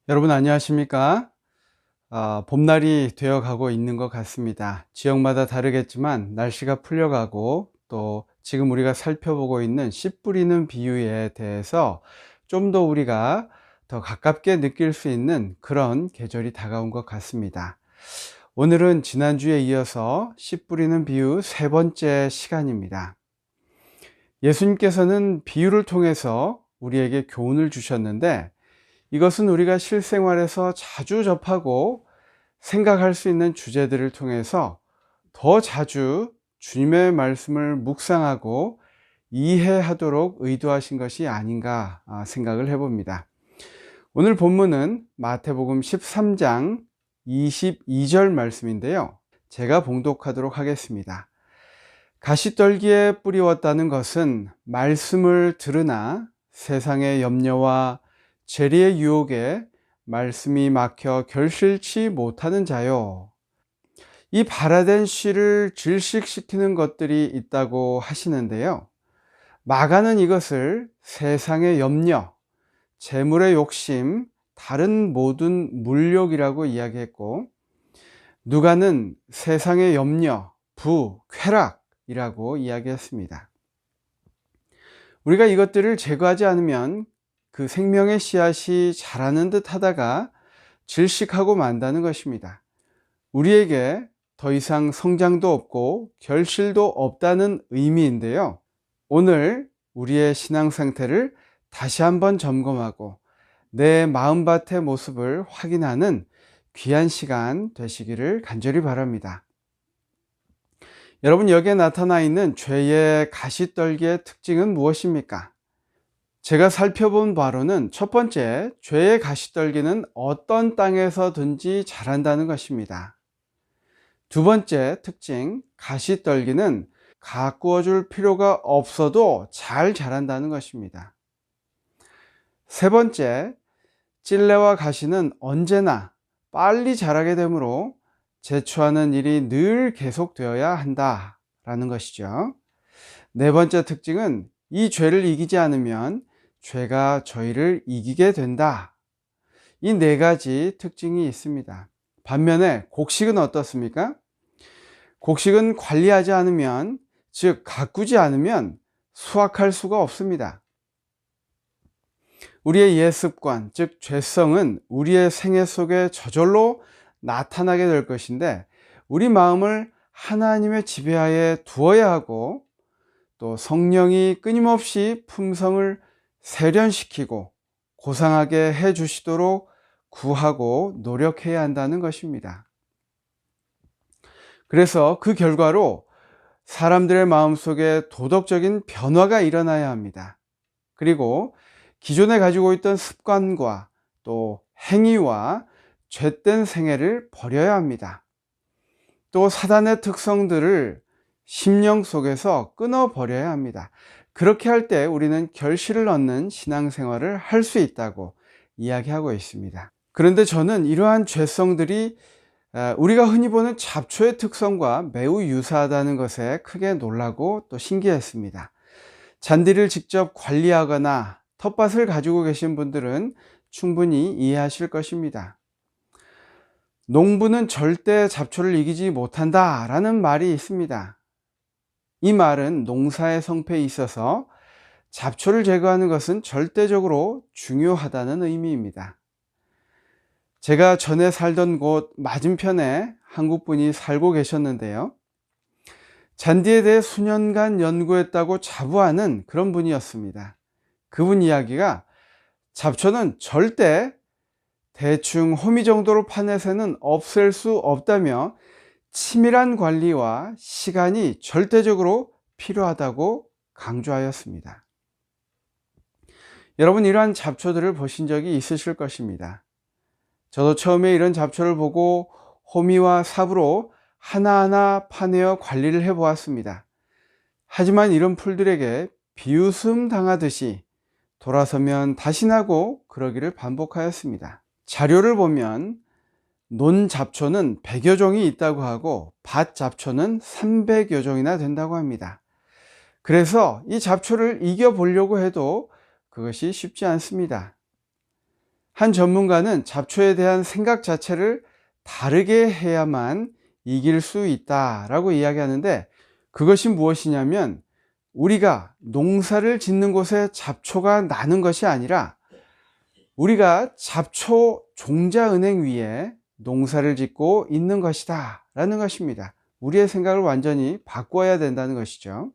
여러분 안녕하십니까? 봄날이 되어 가고 있는 것 같습니다. 지역마다 다르겠지만 날씨가 풀려가고 또 지금 우리가 살펴보고 있는 씨 뿌리는 비유에 대해서 좀 더 우리가 더 가깝게 느낄 수 있는 그런 계절이 다가온 것 같습니다. 오늘은 지난주에 이어서 씨 뿌리는 비유 세 번째 시간입니다. 예수님께서는 비유를 통해서 우리에게 교훈을 주셨는데 이것은 우리가 실생활에서 자주 접하고 생각할 수 있는 주제들을 통해서 더 자주 주님의 말씀을 묵상하고 이해하도록 의도하신 것이 아닌가 생각을 해봅니다. 오늘 본문은 마태복음 13장 22절 말씀인데요. 제가 봉독하도록 하겠습니다. 가시떨기에 뿌리웠다는 것은 말씀을 들으나 세상의 염려와 재리의 유혹에 말씀이 막혀 결실치 못하는 자요. 이 발화된 씨를 질식시키는 것들이 있다고 하시는데요. 마가는 이것을 세상의 염려, 재물의 욕심, 다른 모든 물욕이라고 이야기했고, 누가는 세상의 염려, 부, 쾌락이라고 이야기했습니다. 우리가 이것들을 제거하지 않으면 그 생명의 씨앗이 자라는 듯 하다가 질식하고 만다는 것입니다. 우리에게 더 이상 성장도 없고 결실도 없다는 의미인데요. 오늘 우리의 신앙 상태를 다시 한번 점검하고 내 마음밭의 모습을 확인하는 귀한 시간 되시기를 간절히 바랍니다. 여러분, 여기에 나타나 있는 죄의 가시떨기의 특징은 무엇입니까? 제가 살펴본 바로는 첫 번째, 죄의 가시떨기는 어떤 땅에서든지 자란다는 것입니다. 두 번째 특징, 가시떨기는 가꾸어 줄 필요가 없어도 잘 자란다는 것입니다. 세 번째, 찔레와 가시는 언제나 빨리 자라게 되므로 제초하는 일이 늘 계속되어야 한다라는 것이죠. 네 번째 특징은 이 죄를 이기지 않으면 죄가 저희를 이기게 된다. 이 네 가지 특징이 있습니다. 반면에 곡식은 어떻습니까? 곡식은 관리하지 않으면, 즉 가꾸지 않으면 수확할 수가 없습니다. 우리의 옛 습관, 즉 죄성은 우리의 생애 속에 저절로 나타나게 될 것인데, 우리 마음을 하나님의 지배하에 두어야 하고 또 성령이 끊임없이 품성을 세련시키고 고상하게 해 주시도록 구하고 노력해야 한다는 것입니다. 그래서 그 결과로 사람들의 마음속에 도덕적인 변화가 일어나야 합니다. 그리고 기존에 가지고 있던 습관과 또 행위와 죄된 생애를 버려야 합니다. 또 사단의 특성들을 심령 속에서 끊어버려야 합니다. 그렇게 할 때 우리는 결실을 얻는 신앙생활을 할 수 있다고 이야기하고 있습니다. 그런데 저는 이러한 죄성들이 우리가 흔히 보는 잡초의 특성과 매우 유사하다는 것에 크게 놀라고 또 신기했습니다. 잔디를 직접 관리하거나 텃밭을 가지고 계신 분들은 충분히 이해하실 것입니다. 농부는 절대 잡초를 이기지 못한다라는 말이 있습니다. 이 말은 농사의 성패에 있어서 잡초를 제거하는 것은 절대적으로 중요하다는 의미입니다. 제가 전에 살던 곳 맞은편에 한국분이 살고 계셨는데요. 잔디에 대해 수년간 연구했다고 자부하는 그런 분이었습니다. 그분 이야기가 잡초는 절대 대충 호미 정도로 파내서는 없앨 수 없다며 치밀한 관리와 시간이 절대적으로 필요하다고 강조하였습니다. 여러분, 이러한 잡초들을 보신 적이 있으실 것입니다. 저도 처음에 이런 잡초를 보고 호미와 삽으로 하나하나 파내어 관리를 해보았습니다. 하지만 이런 풀들에게 비웃음 당하듯이 돌아서면 다시 나고 그러기를 반복하였습니다. 자료를 보면 논 잡초는 100여 종이 있다고 하고 밭 잡초는 300여 종이나 된다고 합니다. 그래서 이 잡초를 이겨보려고 해도 그것이 쉽지 않습니다. 한 전문가는 잡초에 대한 생각 자체를 다르게 해야만 이길 수 있다라고 이야기하는데, 그것이 무엇이냐면 우리가 농사를 짓는 곳에 잡초가 나는 것이 아니라 우리가 잡초 종자은행 위에 농사를 짓고 있는 것이다 라는 것입니다. 우리의 생각을 완전히 바꿔야 된다는 것이죠.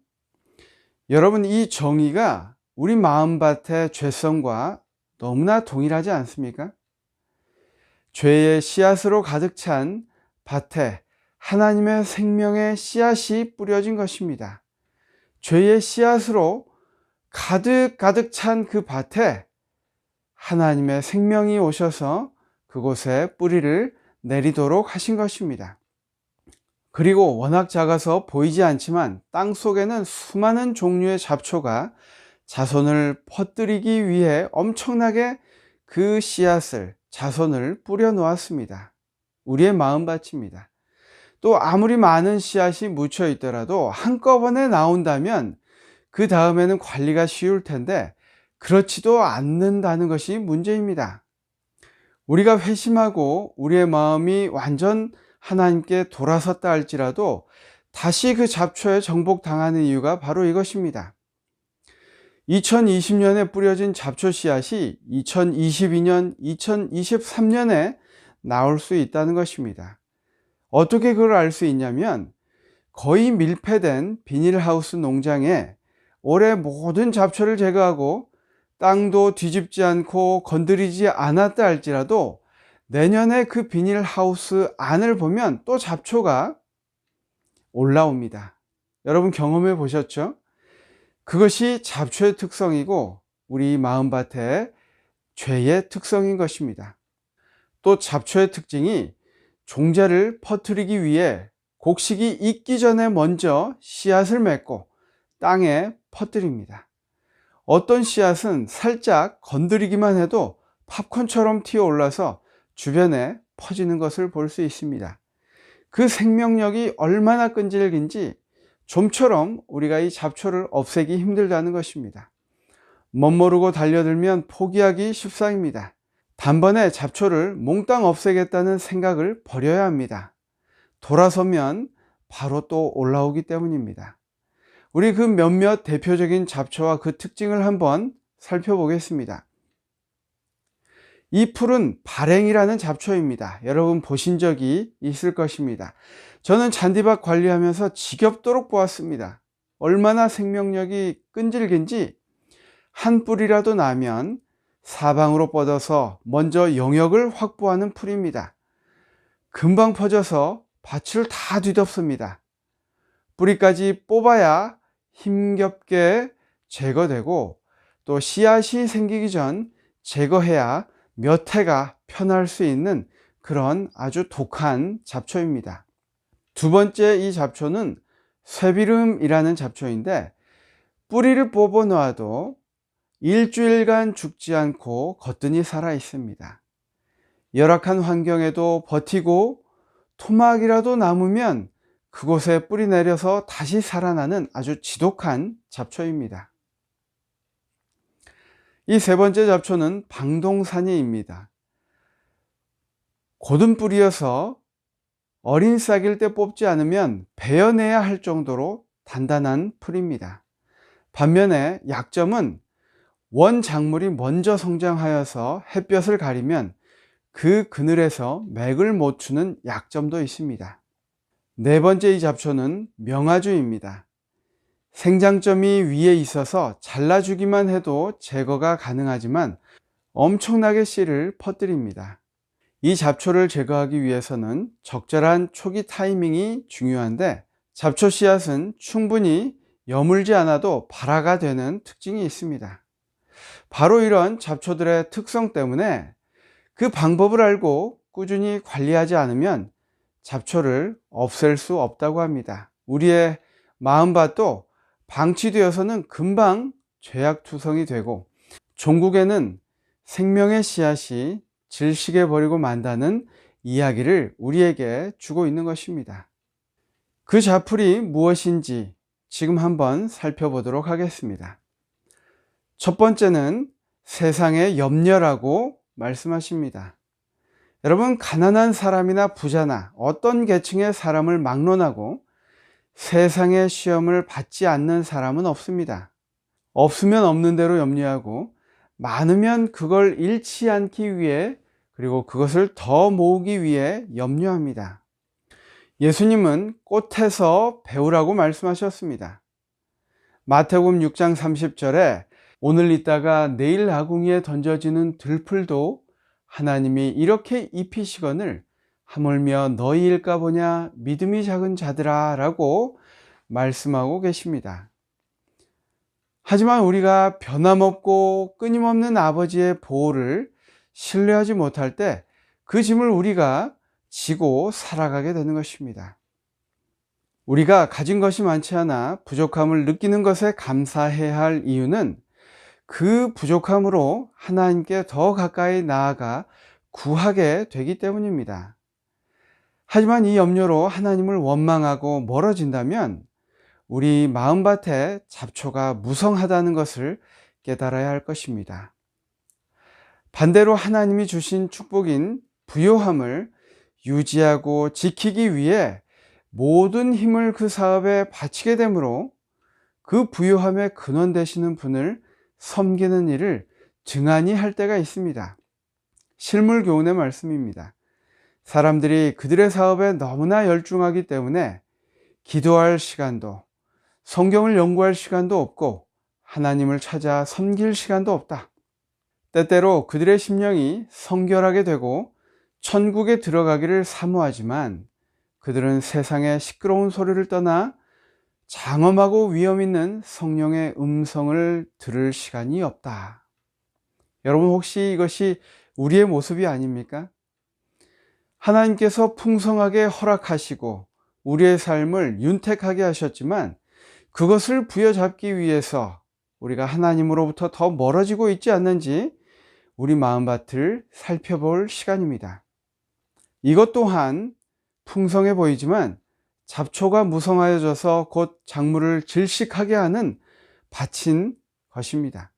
여러분, 이 정의가 우리 마음밭의 죄성과 너무나 동일하지 않습니까? 죄의 씨앗으로 가득 찬 밭에 하나님의 생명의 씨앗이 뿌려진 것입니다. 죄의 씨앗으로 가득 찬 그 밭에 하나님의 생명이 오셔서 그곳에 뿌리를 내리도록 하신 것입니다. 그리고 워낙 작아서 보이지 않지만 땅 속에는 수많은 종류의 잡초가 자손을 퍼뜨리기 위해 엄청나게 그 씨앗을, 자손을 뿌려 놓았습니다. 우리의 마음밭입니다. 또 아무리 많은 씨앗이 묻혀 있더라도 한꺼번에 나온다면 그 다음에는 관리가 쉬울 텐데 그렇지도 않는다는 것이 문제입니다. 우리가 회심하고 우리의 마음이 완전 하나님께 돌아섰다 할지라도 다시 그 잡초에 정복당하는 이유가 바로 이것입니다. 2020년에 뿌려진 잡초 씨앗이 2022년, 2023년에 나올 수 있다는 것입니다. 어떻게 그걸 알 수 있냐면 거의 밀폐된 비닐하우스 농장에 올해 모든 잡초를 제거하고 땅도 뒤집지 않고 건드리지 않았다 할지라도 내년에 그 비닐하우스 안을 보면 또 잡초가 올라옵니다. 여러분 경험해 보셨죠? 그것이 잡초의 특성이고 우리 마음밭의 죄의 특성인 것입니다. 또 잡초의 특징이 종자를 퍼뜨리기 위해 곡식이 익기 전에 먼저 씨앗을 맺고 땅에 퍼뜨립니다. 어떤 씨앗은 살짝 건드리기만 해도 팝콘처럼 튀어올라서 주변에 퍼지는 것을 볼 수 있습니다. 그 생명력이 얼마나 끈질긴지 좀처럼 우리가 이 잡초를 없애기 힘들다는 것입니다. 멋모르고 달려들면 포기하기 십상입니다. 단번에 잡초를 몽땅 없애겠다는 생각을 버려야 합니다. 돌아서면 바로 또 올라오기 때문입니다. 우리 그 몇몇 대표적인 잡초와 그 특징을 한번 살펴보겠습니다. 이 풀은 발행이라는 잡초입니다. 여러분 보신 적이 있을 것입니다. 저는 잔디밭 관리하면서 지겹도록 보았습니다. 얼마나 생명력이 끈질긴지 한 뿌리라도 나면 사방으로 뻗어서 먼저 영역을 확보하는 풀입니다. 금방 퍼져서 밭을 다 뒤덮습니다. 뿌리까지 뽑아야 힘겹게 제거되고 또 씨앗이 생기기 전 제거해야 몇 해가 편할 수 있는 그런 아주 독한 잡초입니다. 두 번째 이 잡초는 쇠비름이라는 잡초인데 뿌리를 뽑아 놓아도 일주일간 죽지 않고 거뜬히 살아 있습니다. 열악한 환경에도 버티고 토막이라도 남으면 그곳에 뿌리 내려서 다시 살아나는 아주 지독한 잡초입니다. 이 세 번째 잡초는 방동산이입니다. 곧은 뿌리여서 어린 싹일 때 뽑지 않으면 베어내야 할 정도로 단단한 풀입니다. 반면에 약점은 원작물이 먼저 성장하여서 햇볕을 가리면 그 그늘에서 맥을 못 추는 약점도 있습니다. 네 번째 이 잡초는 명아주입니다. 생장점이 위에 있어서 잘라주기만 해도 제거가 가능하지만 엄청나게 씨를 퍼뜨립니다. 이 잡초를 제거하기 위해서는 적절한 초기 타이밍이 중요한데 잡초 씨앗은 충분히 여물지 않아도 발화가 되는 특징이 있습니다. 바로 이런 잡초들의 특성 때문에 그 방법을 알고 꾸준히 관리하지 않으면 잡초를 없앨 수 없다고 합니다. 우리의 마음밭도 방치되어서는 금방 죄악투성이 되고 종국에는 생명의 씨앗이 질식해 버리고 만다는 이야기를 우리에게 주고 있는 것입니다. 그 잡풀이 무엇인지 지금 한번 살펴보도록 하겠습니다. 첫 번째는 세상의 염려라고 말씀하십니다. 여러분, 가난한 사람이나 부자나 어떤 계층의 사람을 막론하고 세상의 시험을 받지 않는 사람은 없습니다. 없으면 없는 대로 염려하고 많으면 그걸 잃지 않기 위해, 그리고 그것을 더 모으기 위해 염려합니다. 예수님은 꽃에서 배우라고 말씀하셨습니다. 마태복음 6장 30절에 오늘 있다가 내일 아궁이에 던져지는 들풀도 하나님이 이렇게 입히시거늘 하물며 너희일까 보냐 믿음이 작은 자들아 라고 말씀하고 계십니다. 하지만 우리가 변함없고 끊임없는 아버지의 보호를 신뢰하지 못할 때 그 짐을 우리가 지고 살아가게 되는 것입니다. 우리가 가진 것이 많지 않아 부족함을 느끼는 것에 감사해야 할 이유는 그 부족함으로 하나님께 더 가까이 나아가 구하게 되기 때문입니다. 하지만 이 염려로 하나님을 원망하고 멀어진다면 우리 마음밭에 잡초가 무성하다는 것을 깨달아야 할 것입니다. 반대로 하나님이 주신 축복인 부요함을 유지하고 지키기 위해 모든 힘을 그 사업에 바치게 되므로 그 부요함의 근원 되시는 분을 섬기는 일을 증안히 할 때가 있습니다. 실물 교훈의 말씀입니다. 사람들이 그들의 사업에 너무나 열중하기 때문에 기도할 시간도, 성경을 연구할 시간도 없고 하나님을 찾아 섬길 시간도 없다. 때때로 그들의 심령이 성결하게 되고 천국에 들어가기를 사모하지만 그들은 세상의 시끄러운 소리를 떠나 장엄하고 위험 있는 성령의 음성을 들을 시간이 없다. 여러분, 혹시 이것이 우리의 모습이 아닙니까? 하나님께서 풍성하게 허락하시고 우리의 삶을 윤택하게 하셨지만 그것을 부여잡기 위해서 우리가 하나님으로부터 더 멀어지고 있지 않는지 우리 마음밭을 살펴볼 시간입니다. 이것 또한 풍성해 보이지만 잡초가 무성하여져서 곧 작물을 질식하게 하는 밭인 것입니다.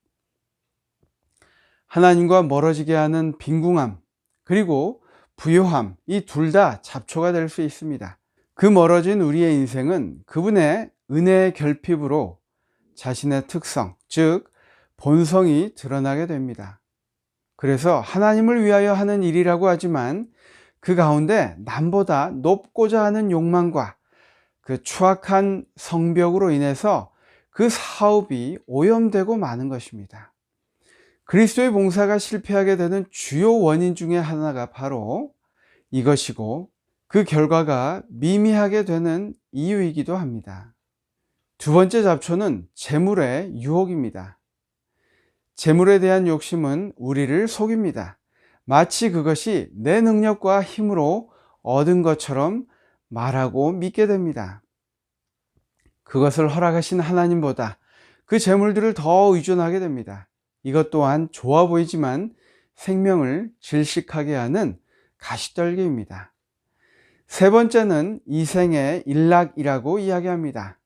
하나님과 멀어지게 하는 빈궁함 그리고 부요함, 이 둘 다 잡초가 될 수 있습니다. 그 멀어진 우리의 인생은 그분의 은혜의 결핍으로 자신의 특성, 즉 본성이 드러나게 됩니다. 그래서 하나님을 위하여 하는 일이라고 하지만 그 가운데 남보다 높고자 하는 욕망과 그 추악한 성벽으로 인해서 그 사업이 오염되고 마는 것입니다. 그리스도의 봉사가 실패하게 되는 주요 원인 중에 하나가 바로 이것이고 그 결과가 미미하게 되는 이유이기도 합니다. 두 번째 잡초는 재물의 유혹입니다. 재물에 대한 욕심은 우리를 속입니다. 마치 그것이 내 능력과 힘으로 얻은 것처럼 말하고 믿게 됩니다. 그것을 허락하신 하나님보다 그 재물들을 더 의존하게 됩니다. 이것 또한 좋아 보이지만 생명을 질식하게 하는 가시떨기입니다. 세 번째는 이생의 일락이라고 이야기합니다.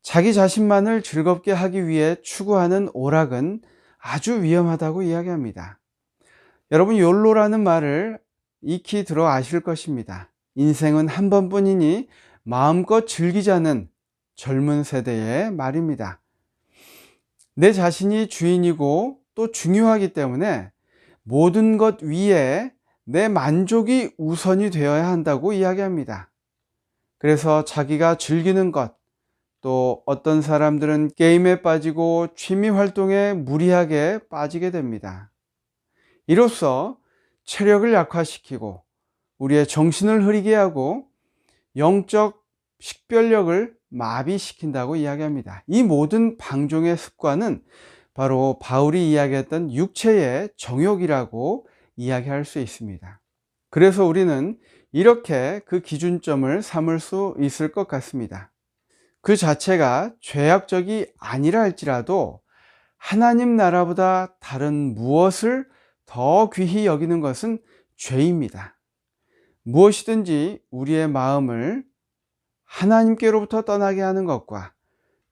자기 자신만을 즐겁게 하기 위해 추구하는 오락은 아주 위험하다고 이야기합니다. 여러분, 욜로라는 말을 익히 들어 아실 것입니다. 인생은 한 번뿐이니 마음껏 즐기자는 젊은 세대의 말입니다. 내 자신이 주인이고 또 중요하기 때문에 모든 것 위에 내 만족이 우선이 되어야 한다고 이야기합니다. 그래서 자기가 즐기는 것, 또 어떤 사람들은 게임에 빠지고 취미 활동에 무리하게 빠지게 됩니다. 이로써 체력을 약화시키고 우리의 정신을 흐리게 하고 영적 식별력을 마비시킨다고 이야기합니다. 이 모든 방종의 습관은 바로 바울이 이야기했던 육체의 정욕이라고 이야기할 수 있습니다. 그래서 우리는 이렇게 그 기준점을 삼을 수 있을 것 같습니다. 그 자체가 죄악적이 아니라 할지라도 하나님 나라보다 다른 무엇을 더 귀히 여기는 것은 죄입니다. 무엇이든지 우리의 마음을 하나님께로부터 떠나게 하는 것과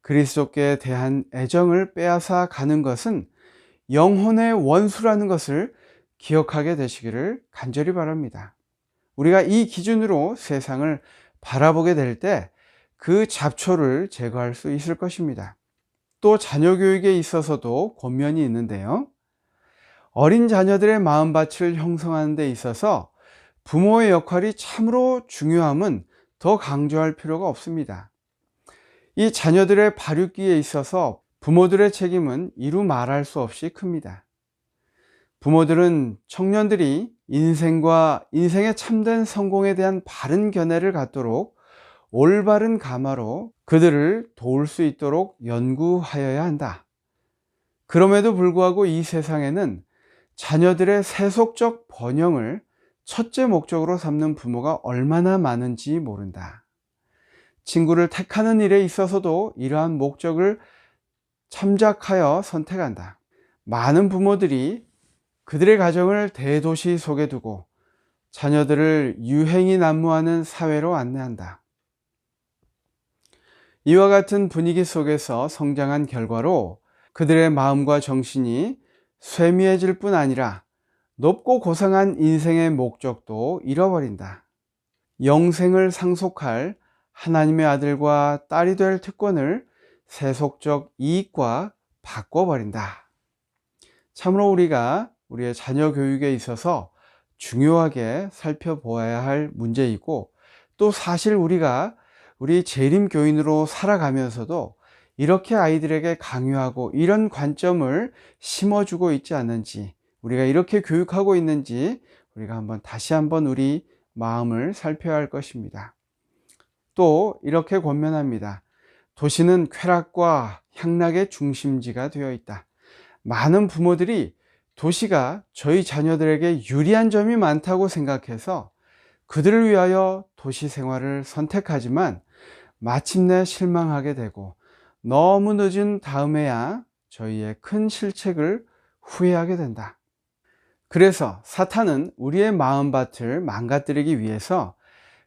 그리스도께 대한 애정을 빼앗아 가는 것은 영혼의 원수라는 것을 기억하게 되시기를 간절히 바랍니다. 우리가 이 기준으로 세상을 바라보게 될 때 그 잡초를 제거할 수 있을 것입니다. 또 자녀 교육에 있어서도 권면이 있는데요. 어린 자녀들의 마음밭을 형성하는 데 있어서 부모의 역할이 참으로 중요함은 더 강조할 필요가 없습니다. 이 자녀들의 발육기에 있어서 부모들의 책임은 이루 말할 수 없이 큽니다. 부모들은 청년들이 인생과 인생의 참된 성공에 대한 바른 견해를 갖도록 올바른 가마로 그들을 도울 수 있도록 연구하여야 한다. 그럼에도 불구하고 이 세상에는 자녀들의 세속적 번영을 첫째 목적으로 삼는 부모가 얼마나 많은지 모른다. 친구를 택하는 일에 있어서도 이러한 목적을 참작하여 선택한다. 많은 부모들이 그들의 가정을 대도시 속에 두고 자녀들을 유행이 난무하는 사회로 안내한다. 이와 같은 분위기 속에서 성장한 결과로 그들의 마음과 정신이 쇠미해질 뿐 아니라 높고 고상한 인생의 목적도 잃어버린다. 영생을 상속할 하나님의 아들과 딸이 될 특권을 세속적 이익과 바꿔버린다. 참으로 우리가 우리의 자녀 교육에 있어서 중요하게 살펴보아야 할 문제이고, 또 사실 우리가 우리 재림 교인으로 살아가면서도 이렇게 아이들에게 강요하고 이런 관점을 심어주고 있지 않는지, 우리가 이렇게 교육하고 있는지 우리가 다시 한번 우리 마음을 살펴야 할 것입니다. 또 이렇게 권면합니다. 도시는 쾌락과 향락의 중심지가 되어 있다. 많은 부모들이 도시가 저희 자녀들에게 유리한 점이 많다고 생각해서 그들을 위하여 도시 생활을 선택하지만 마침내 실망하게 되고 너무 늦은 다음에야 저희의 큰 실책을 후회하게 된다. 그래서 사탄은 우리의 마음밭을 망가뜨리기 위해서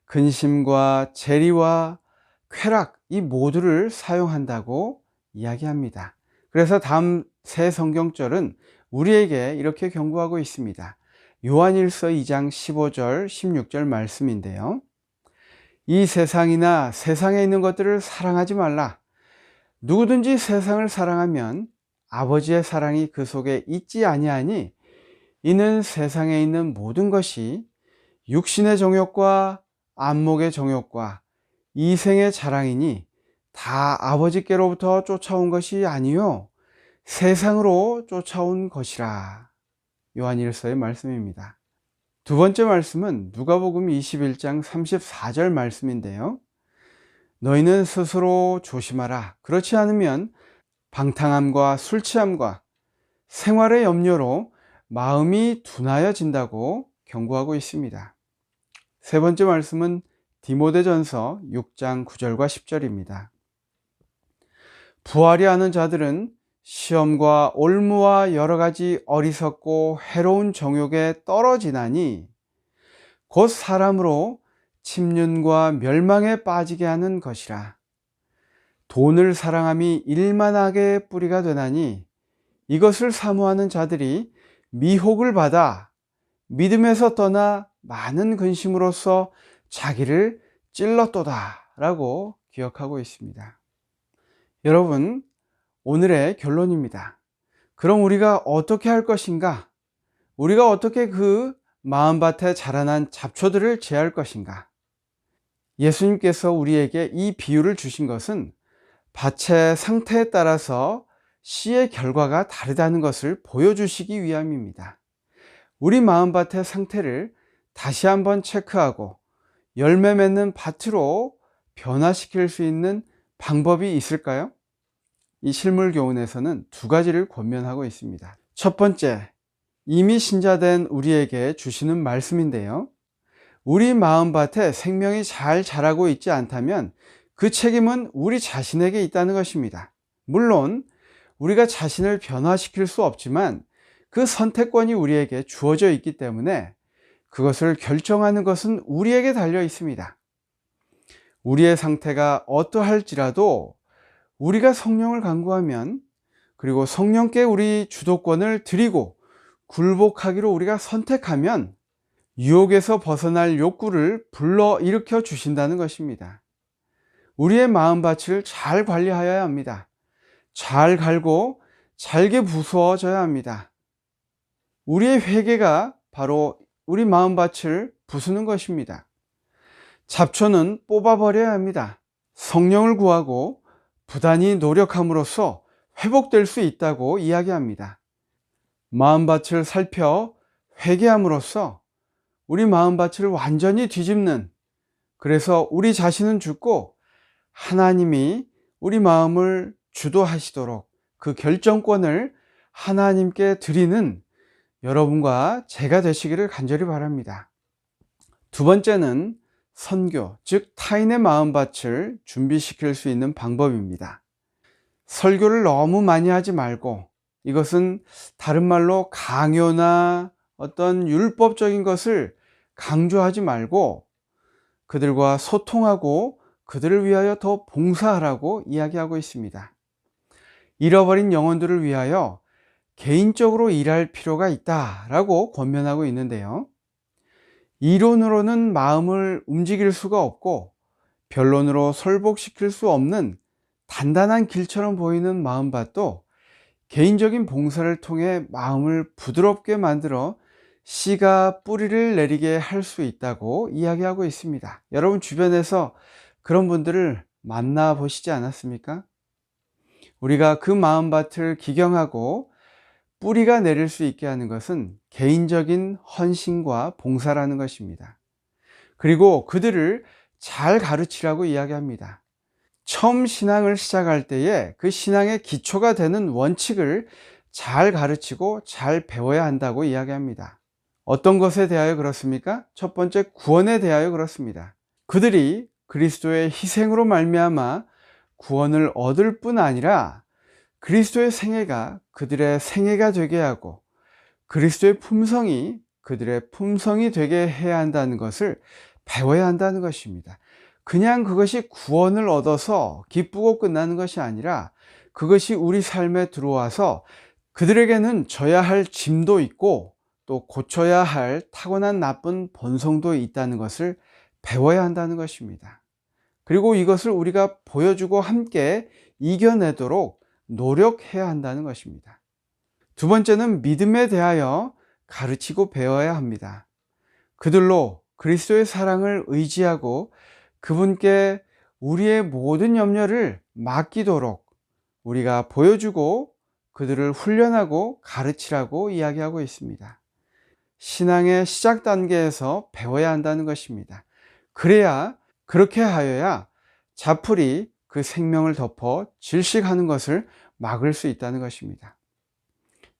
근심과 재리와 쾌락, 이 모두를 사용한다고 이야기합니다. 그래서 다음 새 성경절은 우리에게 이렇게 경고하고 있습니다. 요한일서 2장 15절 16절 말씀인데요. 이 세상이나 세상에 있는 것들을 사랑하지 말라. 누구든지 세상을 사랑하면 아버지의 사랑이 그 속에 있지 아니하니, 이는 세상에 있는 모든 것이 육신의 정욕과 안목의 정욕과 이생의 자랑이니 다 아버지께로부터 쫓아온 것이 아니요 세상으로 쫓아온 것이라. 요한일서의 말씀입니다. 두 번째 말씀은 누가복음 21장 34절 말씀인데요. 너희는 스스로 조심하라. 그렇지 않으면 방탕함과 술취함과 생활의 염려로 마음이 둔하여진다고 경고하고 있습니다. 세 번째 말씀은 디모데전서 6장 9절과 10절입니다. 부하려 하는 자들은 시험과 올무와 여러 가지 어리석고 해로운 정욕에 떨어지나니 곧 사람으로 침륜과 멸망에 빠지게 하는 것이라. 돈을 사랑함이 일만하게 뿌리가 되나니 이것을 사모하는 자들이 미혹을 받아 믿음에서 떠나 많은 근심으로써 자기를 찔렀도다 라고 기억하고 있습니다. 여러분, 오늘의 결론입니다. 그럼 우리가 어떻게 할 것인가? 우리가 어떻게 그 마음밭에 자라난 잡초들을 제할 것인가? 예수님께서 우리에게 이 비유를 주신 것은 밭의 상태에 따라서 씨의 결과가 다르다는 것을 보여주시기 위함입니다. 우리 마음밭의 상태를 다시 한번 체크하고 열매 맺는 밭으로 변화시킬 수 있는 방법이 있을까요? 이 실물교훈에서는 두 가지를 권면하고 있습니다. 첫 번째, 이미 신자된 우리에게 주시는 말씀인데요. 우리 마음밭에 생명이 잘 자라고 있지 않다면 그 책임은 우리 자신에게 있다는 것입니다. 물론 우리가 자신을 변화시킬 수 없지만 그 선택권이 우리에게 주어져 있기 때문에 그것을 결정하는 것은 우리에게 달려 있습니다. 우리의 상태가 어떠할지라도 우리가 성령을 간구하면, 그리고 성령께 우리 주도권을 드리고 굴복하기로 우리가 선택하면 유혹에서 벗어날 욕구를 불러일으켜 주신다는 것입니다. 우리의 마음밭을 잘 관리하여야 합니다. 잘 갈고 잘게 부수어져야 합니다. 우리의 회개가 바로 우리 마음밭을 부수는 것입니다. 잡초는 뽑아버려야 합니다. 성령을 구하고 부단히 노력함으로써 회복될 수 있다고 이야기합니다. 마음밭을 살펴 회개함으로써 우리 마음밭을 완전히 뒤집는, 그래서 우리 자신은 죽고 하나님이 우리 마음을 주도하시도록 그 결정권을 하나님께 드리는 여러분과 제가 되시기를 간절히 바랍니다. 두 번째는 선교, 즉 타인의 마음밭을 준비시킬 수 있는 방법입니다. 설교를 너무 많이 하지 말고, 이것은 다른 말로 강요나 어떤 율법적인 것을 강조하지 말고 그들과 소통하고 그들을 위하여 더 봉사하라고 이야기하고 있습니다. 잃어버린 영혼들을 위하여 개인적으로 일할 필요가 있다라고 권면하고 있는데요. 이론으로는 마음을 움직일 수가 없고 변론으로 설복시킬 수 없는 단단한 길처럼 보이는 마음밭도 개인적인 봉사를 통해 마음을 부드럽게 만들어 씨가 뿌리를 내리게 할 수 있다고 이야기하고 있습니다. 여러분 주변에서 그런 분들을 만나보시지 않았습니까? 우리가 그 마음밭을 기경하고 뿌리가 내릴 수 있게 하는 것은 개인적인 헌신과 봉사라는 것입니다. 그리고 그들을 잘 가르치라고 이야기합니다. 처음 신앙을 시작할 때에 그 신앙의 기초가 되는 원칙을 잘 가르치고 잘 배워야 한다고 이야기합니다. 어떤 것에 대하여 그렇습니까? 첫 번째, 구원에 대하여 그렇습니다. 그들이 그리스도의 희생으로 말미암아 구원을 얻을 뿐 아니라 그리스도의 생애가 그들의 생애가 되게 하고 그리스도의 품성이 그들의 품성이 되게 해야 한다는 것을 배워야 한다는 것입니다. 그냥 그것이 구원을 얻어서 기쁘고 끝나는 것이 아니라 그것이 우리 삶에 들어와서 그들에게는 져야 할 짐도 있고 또 고쳐야 할 타고난 나쁜 본성도 있다는 것을 배워야 한다는 것입니다. 그리고 이것을 우리가 보여주고 함께 이겨내도록 노력해야 한다는 것입니다. 두 번째는 믿음에 대하여 가르치고 배워야 합니다. 그들로 그리스도의 사랑을 의지하고 그분께 우리의 모든 염려를 맡기도록 우리가 보여주고 그들을 훈련하고 가르치라고 이야기하고 있습니다. 신앙의 시작 단계에서 배워야 한다는 것입니다. 그렇게 하여야 자풀이 그 생명을 덮어 질식하는 것을 막을 수 있다는 것입니다.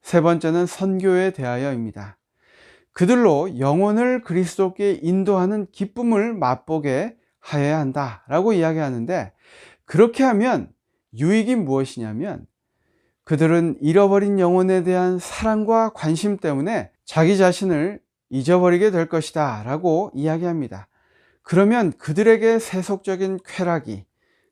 세 번째는 선교에 대하여입니다. 그들로 영혼을 그리스도께 인도하는 기쁨을 맛보게 하여야 한다라고 이야기하는데, 그렇게 하면 유익이 무엇이냐면 그들은 잃어버린 영혼에 대한 사랑과 관심 때문에 자기 자신을 잊어버리게 될 것이다 라고 이야기합니다. 그러면 그들에게 세속적인 쾌락이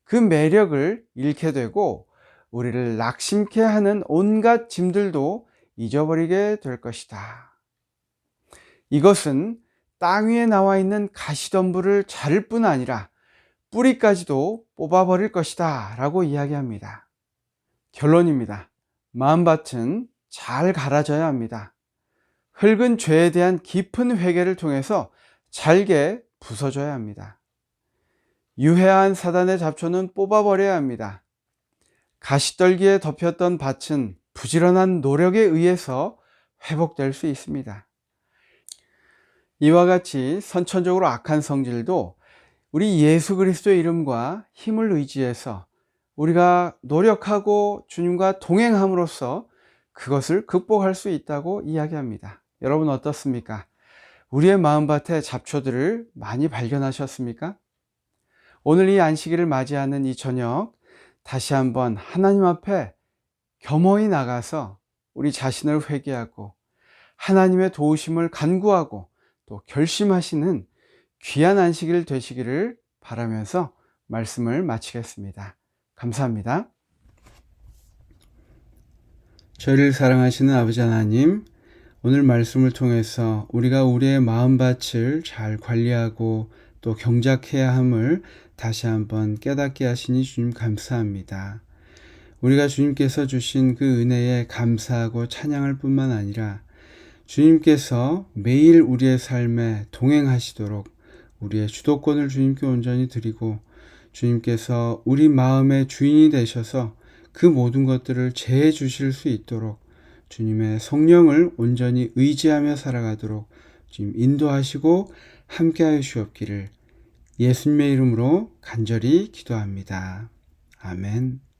그 매력을 잃게 되고 우리를 낙심케 하는 온갖 짐들도 잊어버리게 될 것이다. 이것은 땅 위에 나와 있는 가시덤불을 자를 뿐 아니라 뿌리까지도 뽑아버릴 것이다 라고 이야기합니다. 결론입니다. 마음밭은 잘 갈아져야 합니다. 흙은 죄에 대한 깊은 회개를 통해서 잘게 부서져야 합니다. 유해한 사단의 잡초는 뽑아버려야 합니다. 가시떨기에 덮였던 밭은 부지런한 노력에 의해서 회복될 수 있습니다. 이와 같이 선천적으로 악한 성질도 우리 예수 그리스도의 이름과 힘을 의지해서 우리가 노력하고 주님과 동행함으로써 그것을 극복할 수 있다고 이야기합니다. 여러분 어떻습니까? 우리의 마음밭의 잡초들을 많이 발견하셨습니까? 오늘 이 안식일을 맞이하는 이 저녁 다시 한번 하나님 앞에 겸허히 나가서 우리 자신을 회개하고 하나님의 도우심을 간구하고 또 결심하시는 귀한 안식일 되시기를 바라면서 말씀을 마치겠습니다. 감사합니다. 저희를 사랑하시는 아버지 하나님, 오늘 말씀을 통해서 우리가 우리의 마음밭을 잘 관리하고 또 경작해야 함을 다시 한번 깨닫게 하시니 주님 감사합니다. 우리가 주님께서 주신 그 은혜에 감사하고 찬양할 뿐만 아니라 주님께서 매일 우리의 삶에 동행하시도록 우리의 주도권을 주님께 온전히 드리고 주님께서 우리 마음의 주인이 되셔서 그 모든 것들을 제해 주실 수 있도록 주님의 성령을 온전히 의지하며 살아가도록 주님 인도하시고 함께하여 주옵기를 예수님의 이름으로 간절히 기도합니다. 아멘.